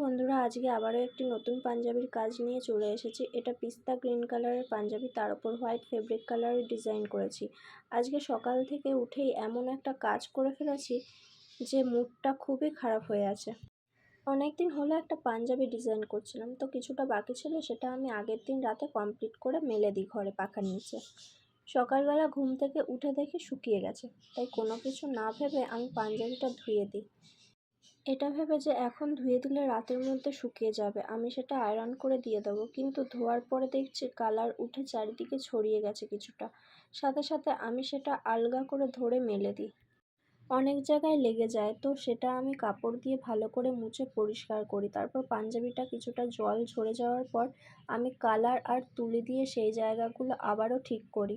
বন্ধুরা, আজকে আবারও একটি নতুন পাঞ্জাবির কাজ নিয়ে চলে এসেছি। এটা পিস্তা গ্রিন কালারের পাঞ্জাবি, তার উপর হোয়াইট ফেব্রিক কালারের ডিজাইন করেছি। আজকে সকাল থেকে উঠেই এমন একটা কাজ করে ফেলেছি যে মুডটা খুবই খারাপ হয়ে আছে। অনেকদিন হলো একটা পাঞ্জাবি ডিজাইন করছিলাম, তো কিছুটা বাকি ছিল, সেটা আমি আগের দিন রাতে কমপ্লিট করে মেলে দিই ঘরে পাখার নিচে। সকালবেলা ঘুম থেকে উঠে দেখি শুকিয়ে গেছে, তাই কোনো কিছু না ভেবে আমি পাঞ্জাবিটা ধুয়ে দিই। এটা ভেবে যে এখন ধুয়ে দিলে রাতের মধ্যে শুকিয়ে যাবে, আমি সেটা আয়রন করে দিয়ে দেবো, কিন্তু ধোয়ার পরে দেখছি কালার উঠে চারিদিকে ছড়িয়ে গেছে কিছুটা। সাথে সাথে আমি সেটা আলগা করে ধরে মেলে দিই। অনেক জায়গায় লেগে যায়, তো সেটা আমি কাপড় দিয়ে ভালো করে মুছে পরিষ্কার করি। তারপর পাঞ্জাবিটা কিছুটা জল ঝরে যাওয়ার পর আমি কালার আর তুলি দিয়ে সেই জায়গাগুলো আবারও ঠিক করি।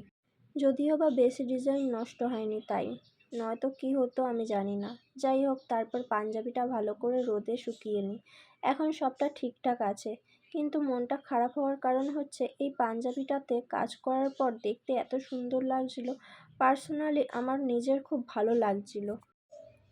যদিও বা বেশি ডিজাইন নষ্ট হয়নি, তাই নয়তো কী হতো আমি জানি না। যাই হোক, তারপর পাঞ্জাবিটা ভালো করে রোদে শুকিয়ে নিই। এখন সবটা ঠিকঠাক আছে, কিন্তু মনটা খারাপ হওয়ার কারণ হচ্ছে এই পাঞ্জাবিটাতে কাজ করার পর দেখতে এত সুন্দর লাগছিল। পার্সোনালি আমার নিজের খুব ভালো লাগছিল।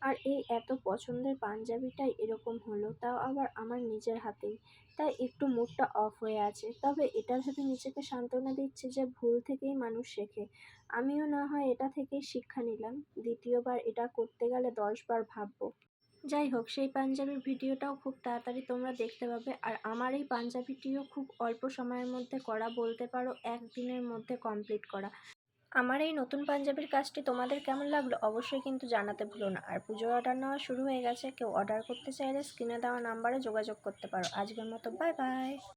আর এই এত পছন্দের পাঞ্জাবিটাই এরকম হলো, তাও আবার আমার নিজের হাতেই। তাই একটু মুডটা অফ হয়ে আছে। তবে এটা ভেবে নিজেকে সান্ত্বনা দিচ্ছি যে ভুল থেকেই মানুষ শেখে। আমিও না হয় এটা থেকেই শিক্ষা নিলাম, দ্বিতীয়বার এটা করতে গেলে 10 বার ভাববো। যাই হোক, সেই পাঞ্জাবির ভিডিওটাও খুব তাড়াতাড়ি তোমরা দেখতে পাবে। আর আমার এই পাঞ্জাবিটিও খুব অল্প সময়ের মধ্যে করা, বলতে পারো একদিনের মধ্যে কমপ্লিট করা। আমার এই নতুন পাঞ্জাবির কাজটি তোমাদের কেমন লাগলো অবশ্যই কিন্তু জানাতে ভুলো না। আর পুজোর অর্ডার নেওয়া শুরু হয়ে গেছে, কেউ অর্ডার করতে চাইলে স্ক্রিনে দেওয়া নাম্বারে যোগাযোগ করতে পারো। আজকের মতো বাই বাই।